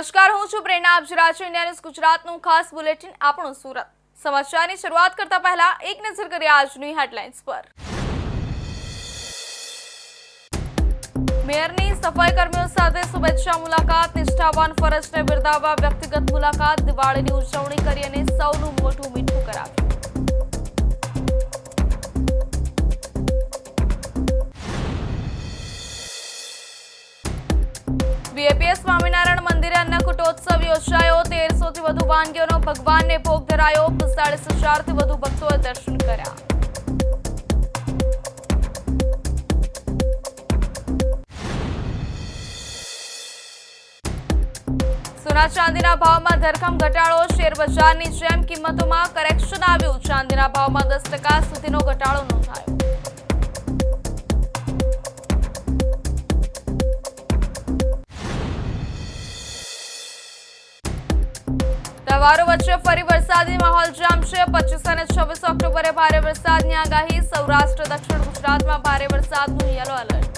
નમસ્કાર, હું છું પ્રેરણા. આપ જોઈ રહ્યા છો ઇન્ડિયા ન્યૂઝ ગુજરાતનું ખાસ બુલેટિન આપણું સુરત. સમાચારની શરૂઆત કરતા પહેલા એક નજર કરીએ આજની હેડલાઇન્સ પર. મેયરની સફાઈ કર્મીઓ સાથે શુભેચ્છા મુલાકાત, નિષ્ઠાવાન ફરજને બિરદાવવા વ્યક્તિગત મુલાકાત, દિવાળીની ઉજવણી કરી અને સૌનું મોઢું મીઠું કરાવ્યું. વીએપીએસ સ્વામિનારાયણ મંદિરે અન્નકૂટોત્સવ યોજાયો. 1300 થી વધુ વાનગીઓનો ભગવાનને ભોગ ધરાયો. 45,000 થી વધુ ભક્તોએ દર્શન કર્યા. સોના ચાંદીના ભાવમાં ધરખમ ઘટાડો. શેર બજારની જેમ કિંમતોમાં કરેક્શન આવ્યું. ચાંદીના ભાવમાં 10% સુધીનો ઘટાડો નોંધાયો. તહેવારો વચ્ચે ફરી વરસાદી માહોલ જામશે. 25 અને 26 ઓક્ટોબરે ભારે વરસાદની આગાહી. સૌરાષ્ટ્ર, દક્ષિણ ગુજરાતમાં ભારે વરસાદનું યલો એલર્ટ.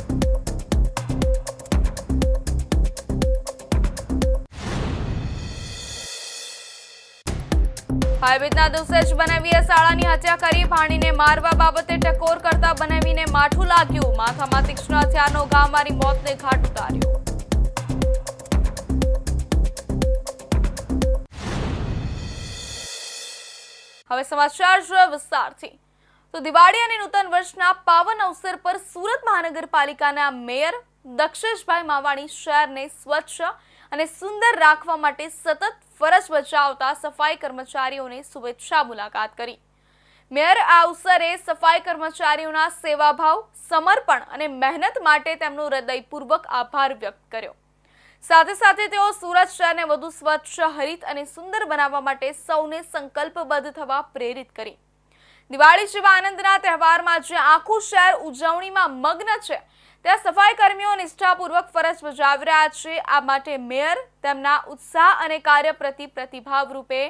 ભાઈબીજના દિવસે જ બનેવીએ શાળાની હત્યા કરી. ભાણીને મારવા બાબતે ટકોર કરતા બનેવીને માઠું લાગ્યું. માથામાં તીક્ષ્ણ હથિયારનો ઘા મારી મોતને ઘાટ ઉતાર્યો. હવે સમાચાર જોઈએ વિસ્તારથી. તો દિવાળી અને નૂતન વર્ષના પાવન અવસર પર સુરત મહાનગરપાલિકાના મેયર દક્ષેશભાઈ માવાણી શહેરને સ્વચ્છ અને સુંદર રાખવા માટે સતત ફરજ બજાવતા સફાઈ કર્મચારીઓને શુભેચ્છા મુલાકાત કરી. મેયર આ અવસરે સફાઈ કર્મચારીઓના સેવાભાવ, સમર્પણ અને મહેનત માટે તેમનો હૃદયપૂર્વક આભાર વ્યક્ત કર્યો. સાથે સાથે તેઓ સુરત શહેરને વધુ સ્વચ્છ, હરિત અને સુંદર બનાવવા માટે સૌને સંકલ્પબદ્ધ થવા પ્રેરિત કરી. દિવાળી જેવા આનંદના તહેવારમાં જે આખું શહેર ઉજવણીમાં મગ્ન છે, ત્યાં સફાઈ કર્મીઓ નિષ્ઠાપૂર્વક ફરજ બજાવી રહ્યા છે. આ માટે મેયર તેમના ઉત્સાહ અને કાર્ય પ્રતિ પ્રતિભાવ રૂપે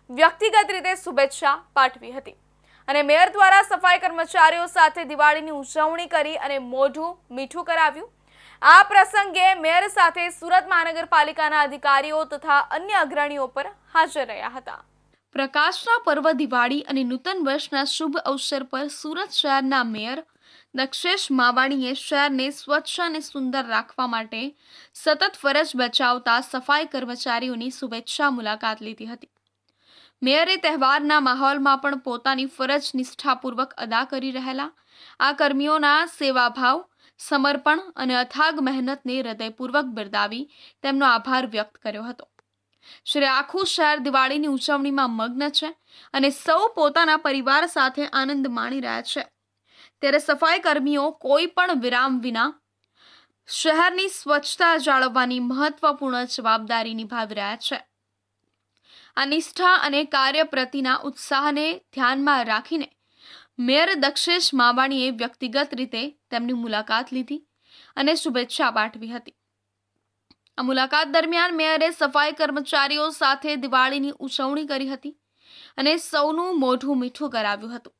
વ્યક્તિગત રીતે શુભેચ્છા પાઠવી હતી અને મેયર દ્વારા સફાઈ કર્મચારીઓ સાથે દિવાળીની ઉજવણી કરી અને મોઢું મીઠું કરાવ્યું. આ પ્રસંગે મેયર સાથે સુરત મહાનગરપાલિકાના અધિકારીઓ તથા અન્ય અગ્રણીઓ પર હાજર રહ્યા હતા. પ્રકાશના પર્વ દિવાળી અને નૂતન વર્ષના શુભ અવસર પર સુરત શહેરના મેયર દક્ષેશ માવાણીએ શહેરને સ્વચ્છ અને સુંદર રાખવા માટે સતત ફરજ બજાવતા સફાઈ કર્મચારીઓની શુભેચ્છા મુલાકાત લીધી હતી. મેયરે તહેવારના માહોલમાં પણ પોતાની ફરજ નિષ્ઠાપૂર્વક અદા કરી રહેલા આ કર્મીઓના સેવાભાવ, સમર્પણ અને અથાગ મહેનતને હૃદયપૂર્વક બિરદાવી તેમનો આભાર વ્યક્ત કર્યો હતો. શ્રી આખું શહેર દિવાળીની ઉજવણીમાં મગ્ન છે અને સૌ પોતાના પરિવાર સાથે આનંદ માણી રહ્યા છે, ત્યારે સફાઈ કર્મીઓ કોઈ પણ વિરામ વિના શહેરની સ્વચ્છતા જાળવવાની મહત્વપૂર્ણ જવાબદારી નિભાવી રહ્યા છે. આ નિષ્ઠા અને કાર્ય પ્રતિના ઉત્સાહને ધ્યાનમાં રાખીને મેયર દક્ષેશ માવાણીએ વ્યક્તિગત રીતે તેમની મુલાકાત લીધી અને શુભેચ્છા પાઠવી હતી. આ મુલાકાત દરમિયાન મેયરે સફાઈ કર્મચારીઓ સાથે દિવાળીની ઉજવણી કરી હતી અને સૌનું મોઢું મીઠું કરાવ્યું હતું,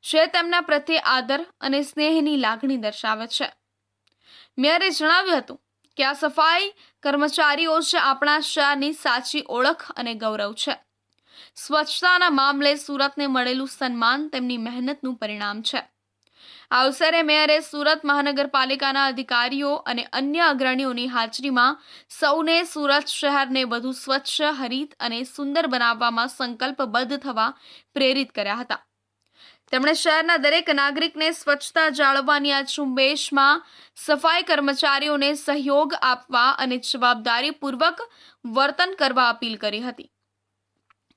જે તેમના પ્રત્યે આદર અને સ્નેહની લાગણી દર્શાવે છે. મેયરે જણાવ્યું હતું કે આ સફાઈ કર્મચારીઓ જ આપણા શહેરની સાચી ઓળખ અને ગૌરવ છે. સ્વચ્છતાના મામલે સુરતને મળેલું સન્માન તેમની મહેનતનું પરિણામ છે. આ અવસરે મેયરે સુરત મહાનગરપાલિકાના અધિકારીઓ અને અન્ય અગ્રણીઓની હાજરીમાં સૌને સુરત શહેરને વધુ સ્વચ્છ, હરિત અને સુંદર બનાવવામાં સંકલ્પબદ્ધ થવા પ્રેરિત કર્યા હતા. તેમણે શહેરના દરેક નાગરિકને સ્વચ્છતા જાળવવાની આ ઝુંબેશમાં સફાઈ કર્મચારીઓને સહયોગ આપવા અને જવાબદારીપૂર્વક વર્તન કરવા અપીલ કરી હતી.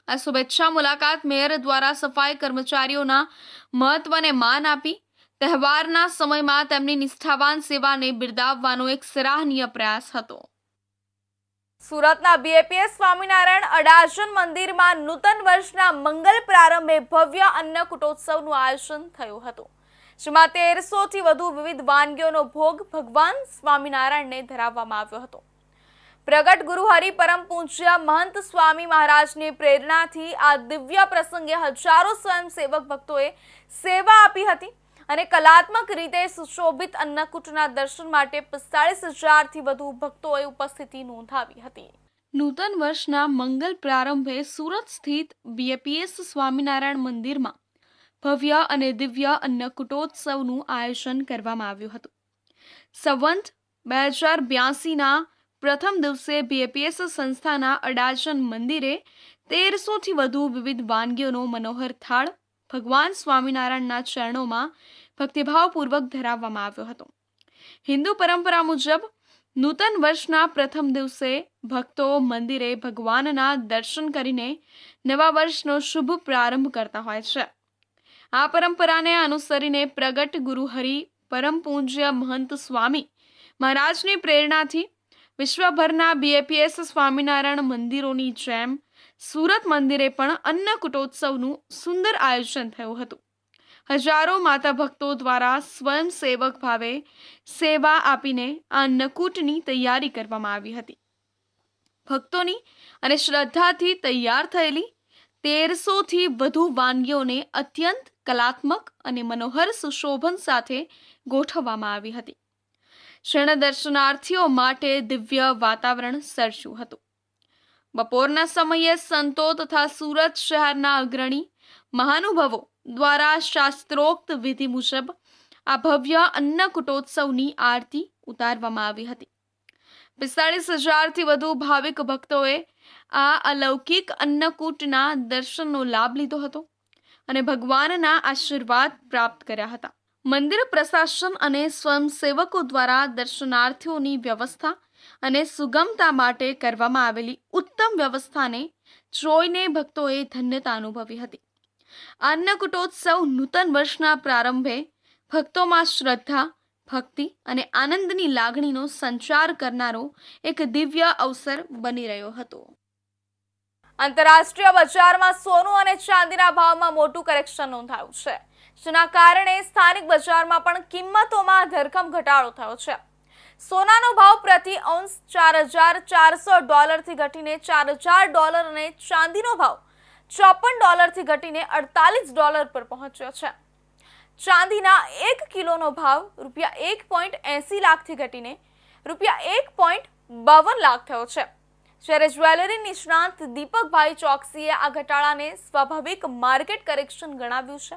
આ શુભેચ્છા મુલાકાત મેયર દ્વારા સફાઈ કર્મચારીઓના મહત્વને માન આપી તહેવારના સમયમાં તેમની નિષ્ઠાવાન સેવાને બિરદાવવાનો એક સરાહનીય પ્રયાસ હતો. સુરતના બીએપીએસ સ્વામિનારાયણ અડાજણ મંદિરમાં નૂતન વર્ષના મંગલ પ્રારંભે ભવ્ય અન્નકૂટોત્સવનું આયોજન થયું હતું, જેમાં 1300 થી વધુ વિવિધ વાનગીઓનો ભોગ ભગવાન સ્વામિનારાયણને ધરાવવામાં આવ્યો હતો. પ્રગટ ગુરુ હરિ પરમ પૂજ્ય મહંત સ્વામી મહારાજની પ્રેરણાથી આ દિવ્ય પ્રસંગે હજારો સ્વયંસેવક ભક્તોએ સેવા આપી હતી અને કલાત્મક રીતે સુશોભિત અન્નકૂટના દર્શન માટે 45,000 થી વધુ ભક્તોએ ઉપસ્થિતિ નોંધાવી હતી. નૂતન વર્ષના મંગલ પ્રારંભે સુરત સ્થિત બીએપીએસ સ્વામિનારાયણ મંદિરમાં ભવ્ય અને દિવ્ય અન્નકૂટોત્સવનું આયોજન કરવામાં આવ્યું હતું. સંવંત 2082ના પ્રથમ દિવસે બીએપીએસ સંસ્થાના અડાજણ મંદિરે 1300થી વધુ વિવિધ વાનગીઓનો મનોહર થાળ ભગવાન સ્વામિનારાયણના ચરણોમાં ભક્તિભાવપૂર્વક ધરાવવામાં આવ્યો હતો. હિન્દુ પરંપરા મુજબ નૂતન વર્ષના પ્રથમ દિવસે ભક્તો મંદિરે ભગવાનના દર્શન કરીને નવા વર્ષનો શુભ પ્રારંભ કરતા હોય છે. આ પરંપરાને અનુસરીને પ્રગટ ગુરુહરિ પરમ પૂજ્ય મહંત સ્વામી મહારાજની પ્રેરણાથી વિશ્વભરના બીએપીએસ સ્વામિનારાયણ મંદિરોની જેમ સુરત મંદિરે પણ અન્નકૂટોત્સવનું સુંદર આયોજન થયું હતું. હજારો માતા ભક્તો દ્વારા સ્વયંસેવક ભાવે સેવા આપીને આ અન્નકૂટની તૈયારી કરવામાં આવી હતી. ભક્તોની અને શ્રદ્ધાથી તૈયાર થયેલી 1300થી વધુ વાનગીઓને અત્યંત કલાત્મક અને મનોહર સુશોભન સાથે ગોઠવવામાં આવી હતી. શરણ દર્શનાર્થીઓ માટે દિવ્ય વાતાવરણ સર્જ્યું હતું. બપોરના સમયે સંતો તથા સુરત શહેરના અગ્રણી મહાનુભાવો દ્વારા શાસ્ત્રોક્ત વિધિ મુજબ આ ભવ્ય અન્નકૂટોત્સવની આરતી ઉતારવામાં આવી હતી. 45,000થી વધુ ભાવિક ભક્તોએ આ અલૌકિક અન્નકૂટના દર્શનનો લાભ લીધો હતો અને ભગવાનના આશીર્વાદ પ્રાપ્ત કર્યા હતા. મંદિર પ્રશાસન અને સ્વયંસેવકો દ્વારા દર્શનાર્થીઓની વ્યવસ્થા અને સુગમતા માટે કરવામાં આવેલી ઉત્તમ વ્યવસ્થાને જોઈને ભક્તોએ ધન્યતા અનુભવી હતી. અન્નકૂટોત્સવ નૂતન વર્ષના પ્રારંભે ભક્તોમાં શ્રદ્ધા, ભક્તિ અને આનંદની લાગણીનો સંચાર કરનારો એક દિવ્ય અવસર બની રહ્યો હતો. આંતરરાષ્ટ્રીય બજારમાં સોનું અને ચાંદીના ભાવમાં મોટું કરેક્શન નોંધાયું છે, જેના કારણે સ્થાનિક બજારમાં પણ કિંમતોમાં ધરખમ ઘટાડો થયો છે. સોનાનો ભાવ પ્રતિ ઔન્સ $4,400 થી ઘટીને $4,000 અને ચાંદીનો ભાવ $54 થી ઘટીને $48 પર પહોંચ્યો છે. ચાંદીના 1 કિલોનો ભાવ ₹1.80 લાખથી ઘટીને ₹1.52 લાખ થયો છે. જ્યારે જ્વેલરી નિષ્ણાંત દીપકભાઈ ચોકસીએ આ ઘટાડાને સ્વાભાવિક માર્કેટ કરેક્શન ગણાવ્યું છે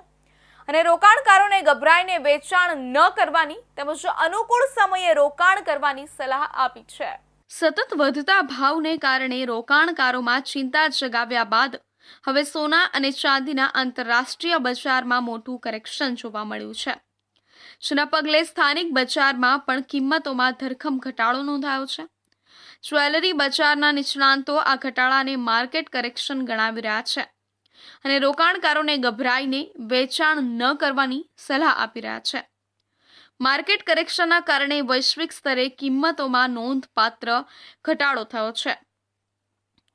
અને રોકાણકારોને ગભરાઈને વેચાણ ન કરવાની તેમજ અનુકૂળ સમયે રોકાણ કરવાની સલાહ આપી છે. સતત વધતા ભાવને કારણે રોકાણકારોમાં ચિંતા જગાવ્યા બાદ હવે સોના અને ચાંદીના આંતરરાષ્ટ્રીય બજારમાં મોટું કરેક્શન જોવા મળ્યું છે, જેના પગલે સ્થાનિક બજારમાં પણ કિંમતોમાં ધરખમ ઘટાડો નોંધાયો છે. જ્વેલરી બજારના નિષ્ણાંતો આ ઘટાડાને માર્કેટ કરેક્શન ગણાવી રહ્યા છે અને રોકાણકારોને ગભરાઈને વેચાણ ન કરવાની સલાહ આપી રહ્યા છે. માર્કેટ કરેક્શનના કારણે વૈશ્વિક સ્તરે કિંમતોમાં નોંધપાત્ર ઘટાડો થયો છે.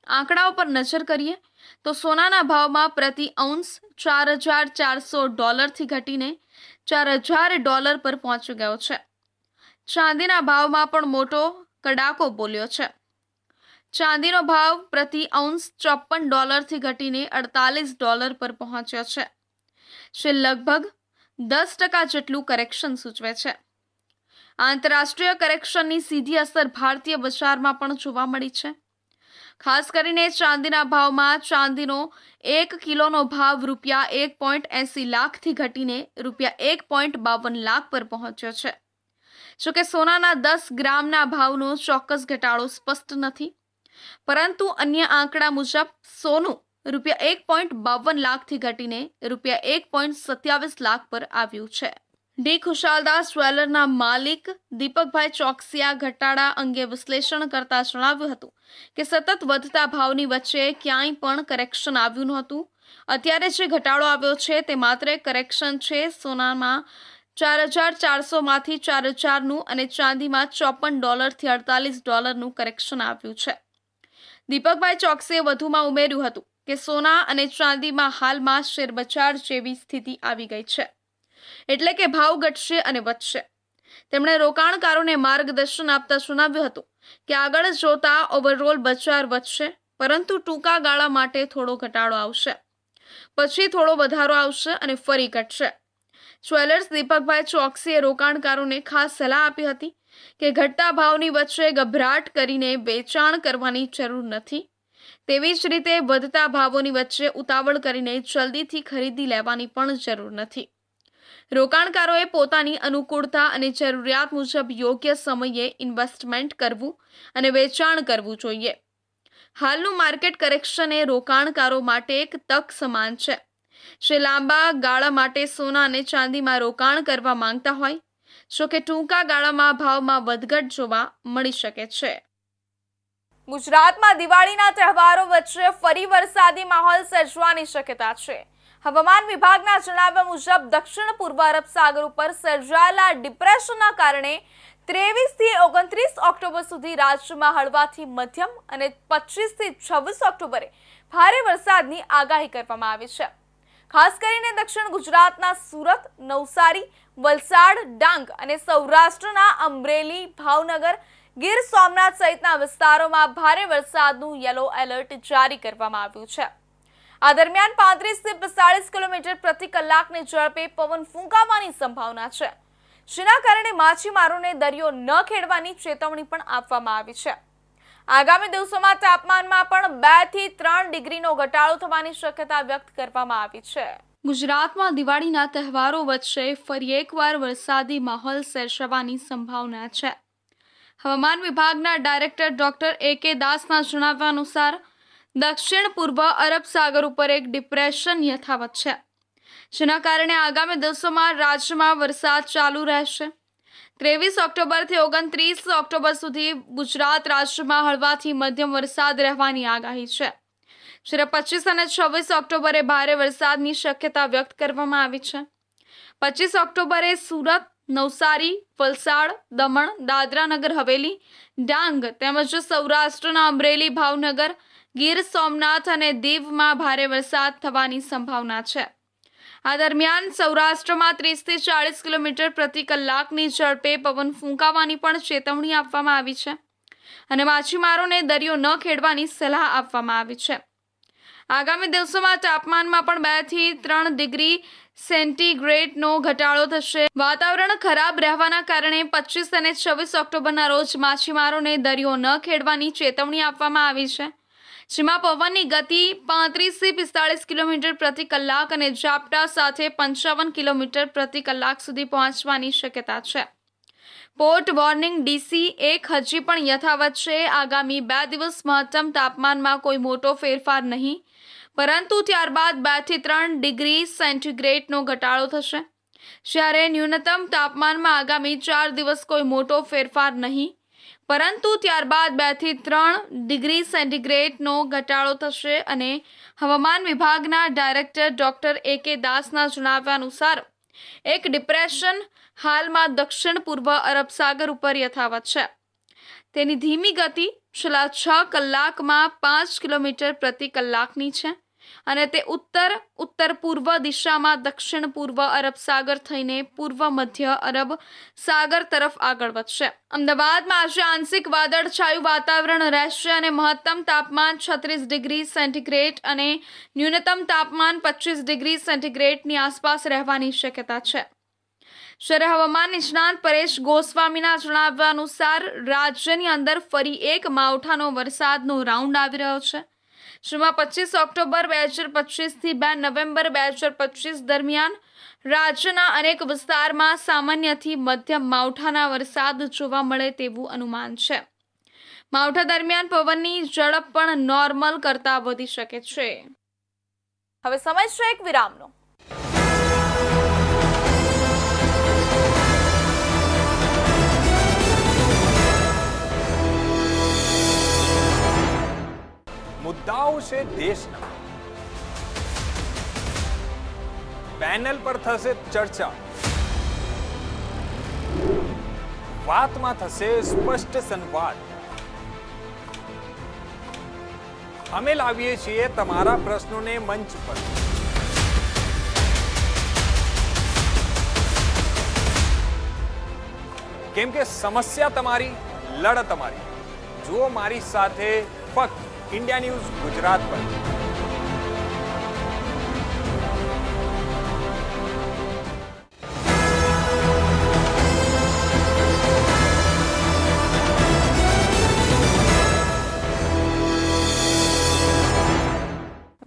આંકડાઓ પર નજર કરીએ તો સોનાના ભાવમાં પ્રતિ ઔન્સ $4,400 થી ઘટીને $4,000 પર પહોંચી ગયો છે. ચાંદીના ભાવમાં પણ મોટો કડાકો બોલ્યો છે. ચાંદીનો ભાવ પ્રતિ ઔન્સ $54 થી ઘટીને $48 પર પહોંચ્યો છે, જે લગભગ 10% જેટલું કરેક્શન સૂચવે છે. આંતરરાષ્ટ્રીય કરેક્શનની સીધી અસર ભારતીય બજારમાં પણ જોવા મળી છે. ખાસ કરીને ચાંદીના ભાવમાં ચાંદીનો 1 કિલોનો ભાવ ₹1.80 લાખથી ઘટીને ₹1.52 લાખ પર પહોંચ્યો છે. જોકે સોનાના 10 ગ્રામના ભાવનો ચોક્કસ ઘટાડો સ્પષ્ટ નથી, પરંતુ અન્ય આંકડા મુજબ સોનું ₹1.52 લાખથી ઘટીને ₹1.27 લાખ પર આવ્યું છે. ડી ખુશાલદાસ જ્વેલરના માલિક દીપકભાઈ ચોકસીએ આ ઘટાડા અંગે વિશ્લેષણ કરતા જણાવ્યું હતું કે સતત વધતા ભાવની વચ્ચે ક્યાંય પણ કરેક્શન આવ્યું નહોતું. અત્યારે જે ઘટાડો આવ્યો છે તે માત્ર કરેક્શન છે. સોનામાં 4,400માંથી 4,000નું અને ચાંદીમાં $54 થી $48નું કરેક્શન આવ્યું છે. દીપકભાઈ ચોકસીએ વધુમાં ઉમેર્યું હતું કે સોના અને ચાંદીમાં હાલમાં શેરબજાર જેવી સ્થિતિ આવી ગઈ છે, એટલે કે ભાવ ઘટશે અને વધશે. તેમણે રોકાણકારોને માર્ગદર્શન આપતા જણાવ્યું હતું કે આગળ જોતા ઓવરઓલ બજાર વધશે, પરંતુ ટૂંકા ગાળા માટે થોડો ઘટાડો આવશે, પછી થોડો વધારો આવશે અને ફરી ઘટશે. જ્વેલર્સ દીપકભાઈ ચોકસીએ રોકાણકારોને ખાસ સલાહ આપી હતી કે ઘટતા ભાવની વચ્ચે ગભરાટ કરીને વેચાણ કરવાની જરૂર નથી, તેવી જ રીતે વધતા ભાવોની વચ્ચે ઉતાવળ કરીને જલ્દીથી ખરીદી લેવાની પણ જરૂર નથી. રોકાણકારોએ પોતાની અનુકૂળતા અને જરૂરિયાત મુજબ યોગ્ય સમયે ઇન્વેસ્ટમેન્ટ કરવું અને વેચાણ કરવું જોઈએ. હાલનું માર્કેટ કરેક્શન એ રોકાણકારો માટે એક તક સમાન છે. જે લાંબા ગાળા માટે સોના અને ચાંદીમાં રોકાણ કરવા માંગતા હોય, જો કે ટૂંકા ગાળામાં ભાવમાં વધઘટ જોવા મળી શકે છે. ગુજરાતમાં દિવાળીના તહેવારો વચ્ચે ફરી વરસાદી માહોલ સર્જવાની શક્યતા છે. હવામાન વિભાગના જણાવ્યા મુજબ દક્ષિણ પૂર્વ અરબ સાગર ઉપર સર્જાયેલા ડિપ્રેશનના કારણે 23 થી 29 ઓક્ટોબર સુધી રાજ્યમાં હળવાથી મધ્યમ અને 25 થી 26 ઓક્ટોબરે ભારે વરસાદની આગાહી કરવામાં આવી છે. ખાસ કરીને દક્ષિણ ગુજરાતના સુરત, નવસારી, વલસાડ, ડાંગ અને સૌરાષ્ટ્રના અમરેલી, ભાવનગર, ગીર સોમનાથ સહિતના વિસ્તારોમાં ભારે વરસાદનું યલો એલર્ટ જારી કરવામાં આવ્યું છે. આ દરમિયાન 35 થી 45 કિલોમીટર પ્રતિ કલાકની ઝડપે પવન ફૂંકાવાની સંભાવના છે, જેના કારણે માછીમારોને દરિયો ન ખેડવાની ચેતવણી પણ આપવામાં આવી છે. આગામી દિવસોમાં તાપમાનમાં પણ 2 થી 3 ડિગ્રીનો ઘટાડો થવાની શક્યતા વ્યક્ત કરવામાં આવી છે. ગુજરાતમાં દિવાળીના તહેવારો વચ્ચે ફરી એકવાર વરસાદી માહોલ સર્જાવાની સંભાવના છે. હવામાન વિભાગના ડાયરેક્ટર ડોક્ટર A.K. દાસના જણાવ્યા અનુસાર દક્ષિણ પૂર્વ અરબ સાગર ઉપર એક ડિપ્રેશન યથાવત છે, જેના કારણે આગામી દિવસોમાં રાજ્યમાં વરસાદ ચાલુ રહેશે. 23 ઓક્ટોબરથી 29 ઓક્ટોબર સુધી ગુજરાત રાજ્યમાં હળવાથી મધ્યમ વરસાદ રહેવાની આગાહી છે, જ્યારે 25 અને 26 ઓક્ટોબરે ભારે વરસાદની શક્યતા વ્યક્ત કરવામાં આવી છે. 25 ઓક્ટોબરે સુરત, નવસારી, વલસાડ, દમણ, દાદરા નગર હવેલી, ડાંગ તેમજ સૌરાષ્ટ્રના અમરેલી, ભાવનગર, ગીર સોમનાથ અને દીવમાં ભારે વરસાદ થવાની સંભાવના છે. આ દરમિયાન સૌરાષ્ટ્રમાં 30 થી 40 કિલોમીટર પ્રતિ કલાકની ઝડપે પવન ફૂંકાવાની પણ ચેતવણી આપવામાં આવી છે અને માછીમારોને દરિયો ન ખેડવાની સલાહ આપવામાં આવી છે. આગામી દિવસોમાં તાપમાનમાં પણ 2 થી 3 ડિગ્રી સેન્ટીગ્રેડનો ઘટાડો થશે. વાતાવરણ ખરાબ રહેવાના કારણે 25 અને 26 ઓક્ટોબરના રોજ માછીમારોને દરિયો ન ખેડવાની ચેતવણી આપવામાં આવી છે, જેમાં પવનની ગતિ 35 થી 45 કિલોમીટર પ્રતિ કલાક અને ઝાપટા સાથે 55 કિલોમીટર પ્રતિ કલાક સુધી પહોંચવાની શક્યતા છે. પોર્ટ વોર્નિંગ DC-1 હજી પણ યથાવત છે. આગામી 2 દિવસ મહત્તમ તાપમાનમાં કોઈ મોટો ફેરફાર નહીં, પરંતુ ત્યારબાદ 2 થી 3 ડિગ્રી સેન્ટીગ્રેડનો ઘટાડો થશે, જ્યારે ન્યૂનતમ તાપમાનમાં આગામી 4 દિવસ કોઈ મોટો ફેરફાર નહીં, પરંતુ ત્યારબાદ 2 થી 3 ડિગ્રી સેન્ટીગ્રેડનો ઘટાડો થશે. અને હવામાન વિભાગના ડાયરેક્ટર ડોક્ટર A.K. દાસના જણાવ્યા અનુસાર એક ડિપ્રેશન હાલમાં દક્ષિણ પૂર્વ અરબ સાગર ઉપર યથાવત છે. તેની ધીમી ગતિ છેલ્લા 6 કલાકમાં 5 કિલોમીટર પ્રતિ કલાકની છે અને તે ઉત્તર પૂર્વ દિશામાં દક્ષિણ પૂર્વ અરબ સાગર થઈને પૂર્વ મધ્ય અરબ સાગર તરફ આગળ વધશે. અમદાવાદમાં આજે આંશિક વાદળછાયું વાતાવરણ રહેશે અને મહત્તમ તાપમાન 36 ડિગ્રી સેન્ટીગ્રેડ અને ન્યૂનતમ તાપમાન 25 ડિગ્રી સેન્ટીગ્રેડની આસપાસ રહેવાની શક્યતા છે. જ્યારે હવામાન નિષ્ણાત પરેશ ગોસ્વામીના જણાવ્યા અનુસાર રાજ્યની અંદર ફરી એક માવઠાનો વરસાદનો રાઉન્ડ આવી રહ્યો છે, જેમાં 25 ઓક્ટોબર 2025 થી 2 નવેમ્બર 2025 દરમિયાન રાજ્યના અનેક વિસ્તારમાં સામાન્યથી મધ્યમ માવઠાના વરસાદ જોવા મળે તેવું અનુમાન છે. માવઠા દરમિયાન પવનની ઝડપ પણ નોર્મલ કરતાં વધી શકે છે. હવે સમય છે એક વિરામનો. મુદ્દાઓ છે દેશના, પેનલ પર થશે ચર્ચા, વાતમાં થશે સ્પષ્ટ સંવાદ. અમે લાવીએ છીએ તમારા પ્રશ્નોને મંચ પર. કેમ કે સમસ્યા તમારી, લડત તમારી. જુઓ મારી સાથે ફક્ત इंडिया न्यूज गुजरात पर.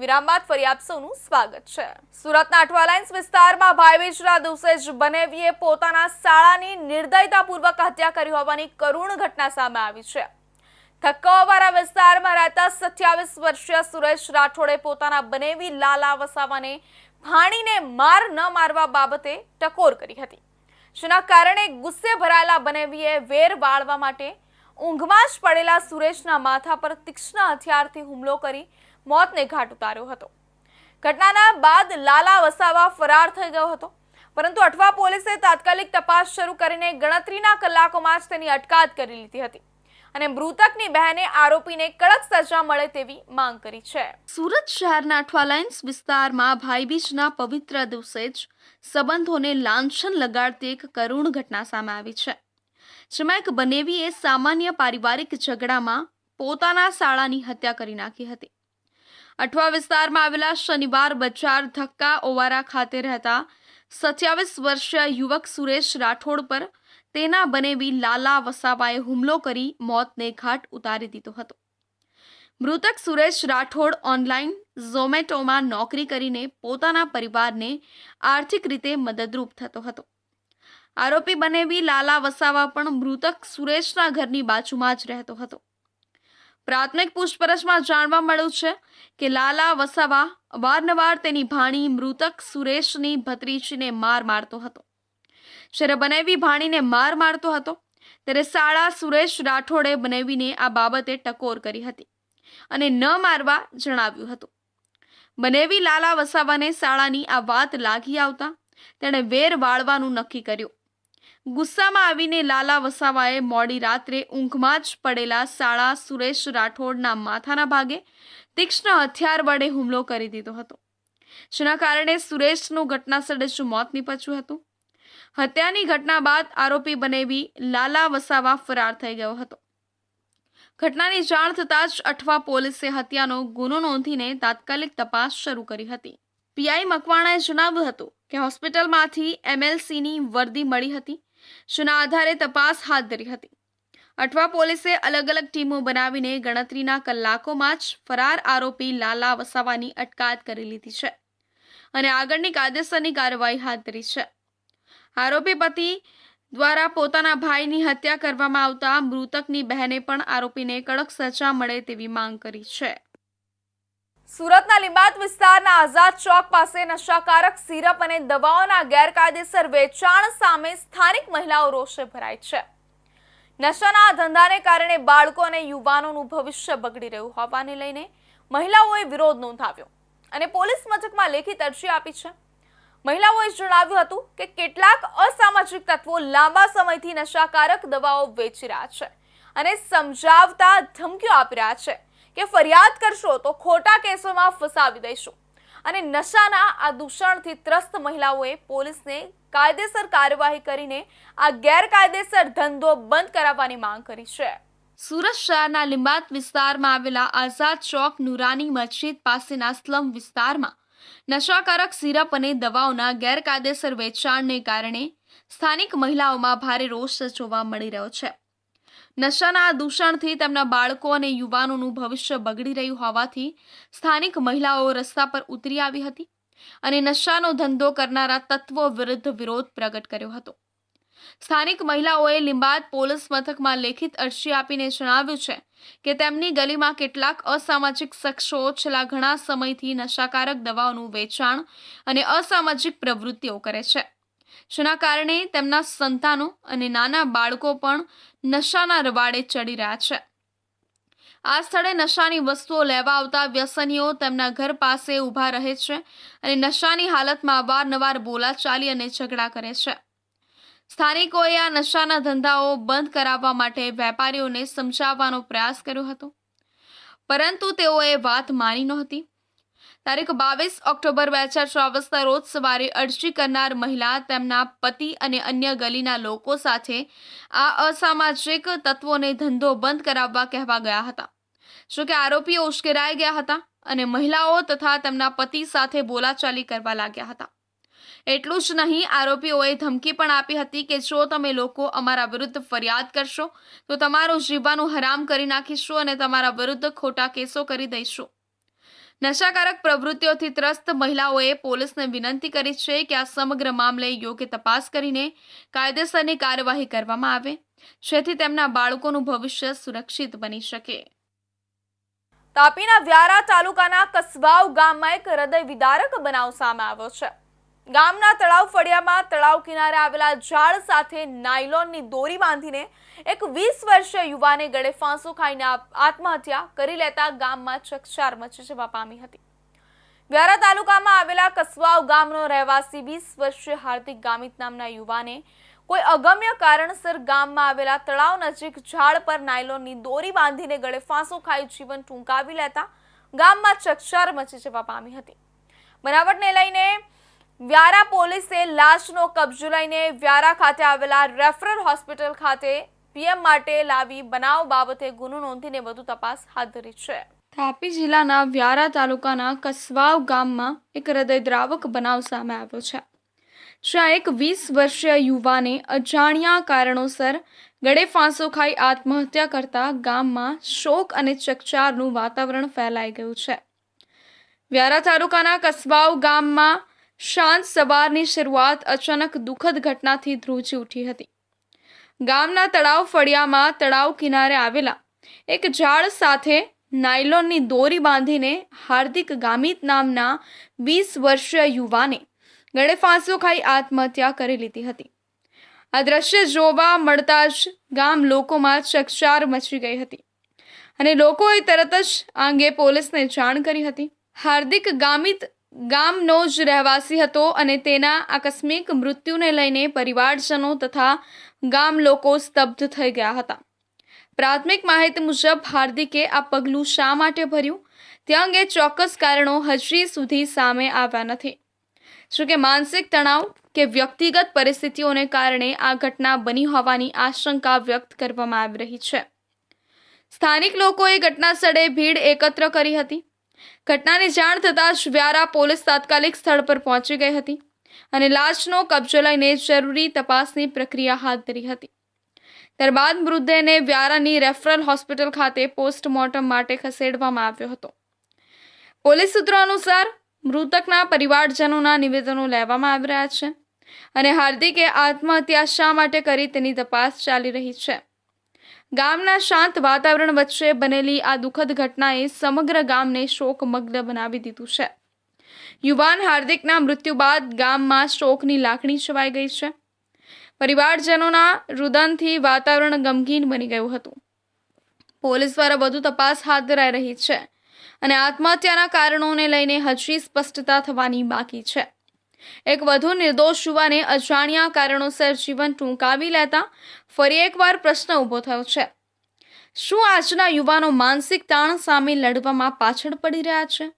વિરામ બાદ ફરી આપ સૌનું સ્વાગત છે। સુરતના અઠવાલાઇન્સ વિસ્તારમાં ભાઈબીજના દિવસે જ બનેવીએ પોતાના સાળાની નિર્દયતાપૂર્વક હત્યા કરી હોવાની કરુણ ઘટના સામે આવી છે। થક્કાવાળા વિસ્તારમાં રહેતા 27 વર્ષીય સુરેશ રાઠોડે પોતાના બનેવી લાલા વસાવાને ભાણીને માર ન મારવા બાબતે ટકોર કરી હતી, જેના કારણે ગુસ્સે ભરાયેલા બનેવીએ વેર વાળવા માટે ઊંઘમાં જ પડેલા સુરેશના માથા પર તીક્ષ્ણ હથિયારથી હુમલો કરી મોતને ઘાટ ઉતાર્યો હતો। ઘટનાના બાદ લાલા વસાવા ફરાર થઈ ગયો હતો, પરંતુ અઠવા પોલીસે તાત્કાલિક તપાસ શરૂ કરીને ગણતરીના કલાકોમાં જ તેની અટકાયત કરી લીધી હતી અને મૃતકની બહેને આરોપીને કડક સજા મળે તેવી માંગ કરી છે। સુરત શહેરના અઠવાલાઇન્સ વિસ્તારમાં ભાઈબીજના પવિત્ર દિવસે જ સંબંધોને લાંછન લગાડતી એક કરુણ ઘટના સામે આવી છે, જેમાં એક બનેવીએ સામાન્ય પારિવારિક ઝઘડામાં પોતાના સાળાની હત્યા કરી નાખી હતી। અઠવા વિસ્તારમાં આવેલા શનિવાર બજાર ધક્કા ઓવારા ખાતે રહેતા 27 વર્ષીય યુવક સુરેશ રાઠોડ પર તેના બનેવી લાલા વસાવાએ હુમલો કરી મોતને ઘાટ ઉતારી દીધો હતો। મૃતક સુરેશ રાઠોડ ઓનલાઈન ઝોમેટોમાં નોકરી કરીને પોતાના પરિવારને આર્થિક રીતે મદદરૂપ થતો હતો। આરોપી બનેવી લાલા વસાવા પણ મૃતક સુરેશના ઘરની બાજુમાં જ રહેતો હતો। પ્રાથમિક પૂછપરછમાં જાણવા મળ્યું છે કે લાલા વસાવા અવારનવાર તેની ભાણી મૃતક સુરેશની ભત્રીજીને માર મારતો હતો। જ્યારે બનેવી ભાણીને માર મારતો હતો ત્યારે સાળા સુરેશ રાઠોડે બનેવીને આ બાબતે ટકોર કરી હતી અને ન મારવા જણાવ્યું હતું। બનેવી લાલા વસાવાને સાળાની આ વાત લાગી આવતા તેણે વેર વાળવાનું નક્કી કર્યું। ગુસ્સામાં આવીને લાલા વસાવાએ મોડી રાત્રે ઊંઘમાં જ પડેલા સાળા સુરેશ રાઠોડના માથાના ભાગે તીક્ષ્ણ હથિયાર વડે હુમલો કરી દીધો હતો, જેના કારણે સુરેશનું ઘટનાસ્થળે જ મોત નીપજ્યું હતું। હત્યાની ઘટના બાદ આરોપી બનેવી લાલા વસાવા ફરાર થઈ ગયો હતો। ઘટનાની જાણ થતાં જ અઠવા પોલીસે હત્યાનો ગુનો નોંધીને તાત્કાલિક તપાસ શરૂ કરી હતી। પીઆઈ મકવાણાએ જણાવ્યું હતું કે હોસ્પિટલમાંથી MLCની વર્દી મળી હતી, જેના આધારે તપાસ હાથ ધરી હતી। અઠવા પોલીસે અલગ અલગ ટીમો બનાવીને ગણતરીના કલાકોમાં જ ફરાર આરોપી લાલા વસાવાની અટકાયત કરી લીધી છે અને આગળની કાયદેસરની કાર્યવાહી હાથ ધરી છે। આરોપી પતિ દ્વારા પોતાના ભાઈની હત્યા કરવામાં આવતા મૃતકની બહેને પણ આરોપીને કડક સજા મળે તેવી માંગ કરી છે। સુરતના લીંબાદ વિસ્તારના આઝાદ ચોક પાસે નશાકારક સિરપ અને દવાઓના ગેરકાયદેસર વેચાણ સામે સ્થાનિક મહિલાઓ રોષે ભરાઈ છે। નશાના ધંધાને કારણે બાળકો અને યુવાનોનું ભવિષ્ય બગડી રહ્યું હોવાને લઈને મહિલાઓએ વિરોધ નોંધાવ્યો અને પોલીસ મથકમાં લેખિત અરજી આપી છે। મહિલાઓએ જણાવ્યું હતું કે કેટલાક અસામાજિક તત્વો લાંબા સમયથી નશાકારક દવાઓ વેચી રહ્યા છે અને સમજાવતા ધમકીઓ આપી રહ્યા છે કે ફરિયાદ કરશો તો ખોટા કેસોમાં ફસાવી દઈશું અને નશાના આ દૂષણથી ત્રસ્ત મહિલાઓએ પોલીસને કાયદેસર કાર્યવાહી કરીને આ ગેરકાયદેસર ધંધો બંધ કરાવવાની માંગ કરી છે। સુરત શહેરના લીંબાદ વિસ્તારમાં આવેલા આઝાદ ચોક નુરાની મસ્જિદ પાસેના સ્લમ વિસ્તારમાં નશાકારક સિરપ અને દવાઓના ગેરકાયદેસર વેચાણને કારણે સ્થાનિક મહિલાઓમાં ભારે રોષ જોવા મળી રહ્યો છે। નશાના દૂષણથી તેમના બાળકો અને યુવાનોનું ભવિષ્ય બગડી રહ્યું હોવાથી સ્થાનિક મહિલાઓ રસ્તા પર ઉતરી આવી હતી અને નશાનો ધંધો કરનારા તત્વો વિરુદ્ધ વિરોધ પ્રગટ કર્યો હતો। સ્થાનિક મહિલાઓએ લીંબાદ પોલીસ મથકમાં લેખિત અરજી આપીને જણાવ્યું છે કે તેમની ગલીમાં કેટલાક અસામાજિક શખ્સો છેલ્લા ઘણા સમયથી નશાકારક દવાઓનું વેચાણ અને અસામાજિક પ્રવૃત્તિઓ કરે છે, જેના કારણે તેમના સંતાનો અને નાના બાળકો પણ નશાના રવાડે ચડી રહ્યા છે। આ સ્થળે નશાની વસ્તુઓ લેવા આવતા વ્યસનીઓ તેમના ઘર પાસે ઊભા રહે છે અને નશાની હાલતમાં અવારનવાર બોલાચાલી અને ઝઘડા કરે છે। સ્થાનિકોએ આ નશાના ધંધાઓ બંધ કરાવવા માટે વેપારીઓને સમજાવવાનો પ્રયાસ કર્યો હતો, પરંતુ તેઓએ વાત માની નહોતી। તારીખ 22 ઓક્ટોબર 2024ના રોજ સવારે અરજી કરનાર મહિલા તેમના પતિ અને અન્ય ગલીના લોકો સાથે આ અસામાજિક તત્વોને ધંધો બંધ કરાવવા કહેવા ગયા હતા, જોકે આરોપીઓ ઉશ્કેરાઈ ગયા હતા અને મહિલાઓ તથા તેમના પતિ સાથે બોલાચાલી કરવા લાગ્યા હતા। એટલું જ નહીં, આરોપીઓએ ધમકી પણ આપી હતી કે જો તમે લોકો અમારા વિરુદ્ધ ફરિયાદ કરશો તો તમારું જીવવાનું હરામ કરી નાખીશું અને તમારા વિરુદ્ધ ખોટા કેસો કરી દઈશું। નશાકારક પ્રવૃત્તિઓથી ત્રસ્ત મહિલાઓએ પોલીસને વિનંતી કરી છે કે આ સમગ્ર મામલે યોગ્ય તપાસ કરીને કાયદેસરની કાર્યવાહી કરવામાં આવે, જેથી તેમના બાળકોનું ભવિષ્ય સુરક્ષિત બની શકે. તાપીના વ્યારા તાલુકાના કસવાવ ગામમાં એક હૃદય વિદારક બનાવ સામે આવ્યો છે. ગામના તળાવ ફળિયામાં તળાવ કિનારે આવેલા ઝાડ સાથે નાયલોનની દોરી બાંધીને એક 20 વર્ષીય યુવાને ગળે ફાંસો ખાઈને આત્મહત્યા કરી લેતા ગામમાં ચકચાર મચી જવા પામી હતી. વ્યારા તાલુકામાં આવેલા કસવાવ ગામનો રહેવાસી 20 વર્ષીય હાર્દિક ગામિત નામના યુવાને કોઈ અગમ્ય કારણસર ગામમાં આવેલા તળાવ નજીક ઝાડ પર નાયલોનની દોરી બાંધીને ગળે ફાંસો ખાઈ જીવન ટૂંકાવી લેતા ગામમાં ચકચાર મચી જવા પામી હતી. બનાવટને લઈને વ્યારા પોલીસે લાશનો કબજો લઈને વ્યારા ખાતે આવેલા રેફરલ હોસ્પિટલ ખાતે પીએમ માટે લાવી બનાવ બાબતે ગુનો નોંધીને વધુ તપાસ હાથ ધરી છે. તાપી જિલ્લાના વ્યારા તાલુકાના કસવાવ ગામમાં એક હૃદયદ્રાવક બનાવ સામે આવ્યો છે, જ્યાં એક 20 વર્ષીય યુવાને અજાણ્યા કારણોસર ગળે ફાંસો ખાઈ આત્મહત્યા કરતા ગામમાં શોક અને ચકચારનું વાતાવરણ ફેલાઈ ગયું છે. વ્યારા તાલુકાના કસવાવ ગામમાં શાંત સવારની શરૂઆત અચાનક દુઃખદ ઘટનાથી ધ્રુજી ઉઠી હતી. ગામના તળાવ ફળિયામાં તળાવ કિનારે આવેલા એક ઝાડ સાથે નાયલોનની દોરી બાંધીને હાર્દિક ગામિત નામના 20 વર્ષીય યુવાને ગળે ફાંસો ખાઈ આત્મહત્યા કરી લીધી હતી. આ દ્રશ્ય જોવા મળતા જ ગામ લોકોમાં ચકચાર મચી ગઈ હતી અને લોકોએ તરત જ આ અંગે પોલીસને જાણ કરી હતી. હાર્દિક ગામિત ગામનો જ રહેવાસી હતો અને તેના આકસ્મિક મૃત્યુને લઈને પરિવારજનો તથા ગામ લોકો સ્તબ્ધ થઈ ગયા હતા. પ્રાથમિક માહિતી મુજબ હાર્દિકે આ પગલું શા માટે ભર્યું તે અંગે ચોક્કસ કારણો હજી સુધી સામે આવ્યા નથી. જોકે માનસિક તણાવ કે વ્યક્તિગત પરિસ્થિતિઓને કારણે આ ઘટના બની હોવાની આશંકા વ્યક્ત કરવામાં આવી રહી છે. સ્થાનિક લોકોએ ઘટના સ્થળે ભીડ એકત્ર કરી હતી. ઘટનાની જાણ થતાં જ વ્યારા પોલીસ તાત્કાલિક સ્થળ પર પહોંચી ગઈ હતી અને લાશનો કબજો લઈને જરૂરી તપાસની પ્રક્રિયા હાથ ધરી હતી. ત્યારબાદ મૃતદેહને વ્યારાની રેફરલ હોસ્પિટલ ખાતે પોસ્ટમોર્ટમ માટે ખસેડવામાં આવ્યો હતો. પોલીસ સૂત્રો અનુસાર મૃતકના પરિવારજનોના નિવેદનો લેવામાં આવી રહ્યા છે અને હાર્દિકે આત્મહત્યા શા માટે કરી તેની તપાસ ચાલી રહી છે. ગામના શાંત વાતાવરણ વચ્ચે બનેલી આ દુઃખદ ઘટનાએ સમગ્ર ગામને શોકમગ્ન બનાવી દીધું છે. યુવાન હાર્દિકના મૃત્યુ બાદ ગામમાં શોકની લાગણી છવાઈ ગઈ છે. પરિવારજનોના રુદનથી વાતાવરણ ગમગીન બની ગયું હતું. પોલીસ દ્વારા વધુ તપાસ હાથ ધરાઈ રહી છે અને આત્મહત્યાના કારણોને લઈને હજી સ્પષ્ટતા થવાની બાકી છે. એક વધુ નિર્દોષ યુવાને અજાણ્યા કારણોસર જીવન ટૂંકાવી લેતા ફરી એકવાર પ્રશ્ન ઊભો થયો છે. શું આજના યુવાનો માનસિક તાણ સામે લડવામાં પાછળ પડી રહ્યા છે?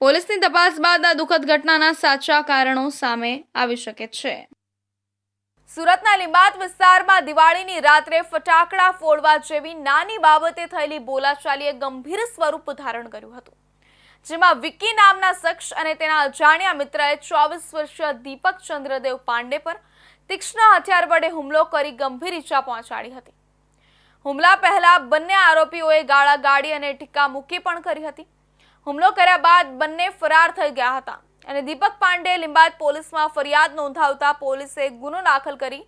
પોલીસની તપાસ બાદ આ દુઃખદ ઘટનાના સાચા કારણો સામે આવી શકે છે. સુરતના લીંબાદ વિસ્તારમાં દિવાળીની રાત્રે ફટાકડા ફોડવા જેવી નાની બાબતે થયેલી બોલાચાલીએ ગંભીર સ્વરૂપ ધારણ કર્યું હતું, જેમાં વિકી નામના શખ્સ અને તેના અજાણ્યા મિત્રએ 24 વર્ષીય દીપક ચંદ્રદેવ પાંડે પર તીક્ષ્ણ હથિયાર વડે હુમલો કરી ગંભીર ઈજા પહોંચાડી હતી. હુમલા પહેલા બંને આરોપીઓએ ગાળાગાળી અને ટીકા મૂકી પણ કરી હતી. હુમલો કર્યા બાદ બંને ફરાર થઈ ગયા હતા અને દીપક પાંડે લીંબાદ પોલીસમાં ફરિયાદ નોંધાવતા પોલીસે ગુનો દાખલ કરી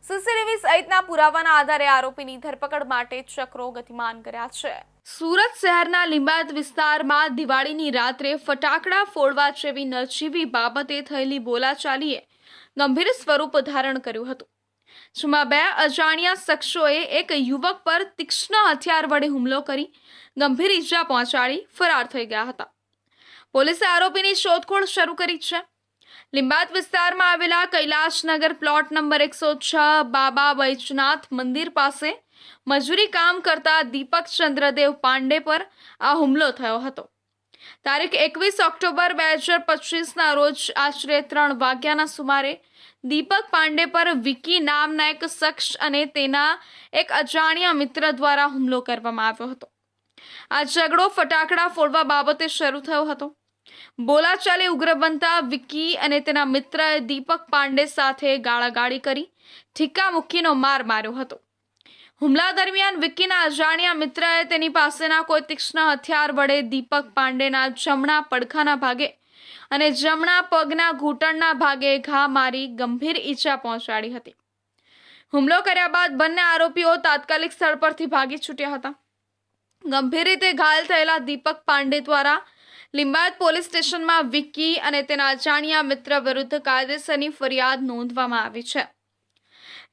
સીસીટીવી સહિતના પુરાવાના આધારે આરોપીની ધરપકડ માટે ચક્રો ગતિમાન કર્યા છે. સુરત શહેરના લીંબાદ વિસ્તારમાં દિવાળીની રાત્રે ફટાકડા ફોડવા જેવી નજીવી બાબતે થયેલી બોલાચાલીએ ગંભીર સ્વરૂપ ધારણ કર્યું હતું, જેમાં બે અજાણ્યા શખ્સોએ એક યુવક પર તીક્ષ્ણ હથિયાર વડે હુમલો કરી ગંભીર ઈજા પહોંચાડી ફરાર થઈ ગયા હતા. પોલીસે આરોપીની શોધખોળ શરૂ કરી છે. લીંબાદ વિસ્તારમાં આવેલા કૈલાશનગર પ્લોટ નંબર 106 બાબા વૈજનાથ મંદિર પાસે મજૂરી કામ કરતા દીપક ચંદ્રદેવ પાંડે પર આ હુમલો થયો હતો. તારીખ 21 ઓક્ટોબર 2025ના રોજ આશરે 3 વાગ્યાના સુમારે દીપક પાંડે પર વિકી નામના એક શખ્સ અને તેના એક અજાણ્યા મિત્ર દ્વારા હુમલો કરવામાં આવ્યો હતો. આ ઝઘડો ફટાકડા ફોડવા બાબતે શરૂ થયો હતો. બોલાચાલી ઉગ્ર બનતા વિકી અને તેના મિત્રએ દીપક પાંડે સાથે ગાળાગાળી કરી ઠીકા મુક્કીનો માર માર્યો હતો. હુમલા દરમિયાન વિક્કીના અજાણ્યા મિત્રએ તેની પાસેના કોઈ તીક્ષ્ણ હથિયાર વડે દીપક પાંડેના જમણા પડખાના ભાગે અને જમણા પગના ઘૂંટણના ભાગે ઘા મારી ગંભીર ઈજા પહોંચાડી હતી. હુમલો કર્યા બાદ બંને આરોપીઓ તાત્કાલિક સ્થળ પરથી ભાગી છૂટ્યા હતા. ગંભીર રીતે ઘાયલ થયેલા દીપક પાંડે દ્વારા લિંબાયત પોલીસ સ્ટેશનમાં વિક્કી અને તેના અજાણ્યા મિત્ર વિરુદ્ધ કાયદેસરની ફરિયાદ નોંધવામાં આવી છે.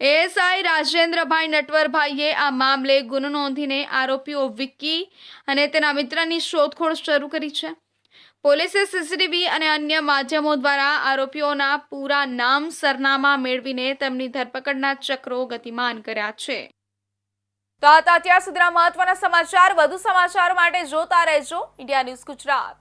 એએસઆઈ રાજેન્દ્રભાઈ નટવરભાઈએ આ મામલે ગુનો નોંધીને આરોપીઓ વિક્કી અને તેના મિત્રની શોધખોળ શરૂ કરી છે. પોલીસે સીસીટીવી અને અન્ય માધ્યમો દ્વારા આરોપીઓના પૂરા નામ સરનામા મેળવીને તેમની ધરપકડના ચક્રો ગતિમાન કર્યા છે. તો આ હતા અત્યાર સુધીના મહત્વના સમાચાર. વધુ સમાચારો માટે જોતા રહેજો ઇન્ડિયા ન્યૂઝ ગુજરાત.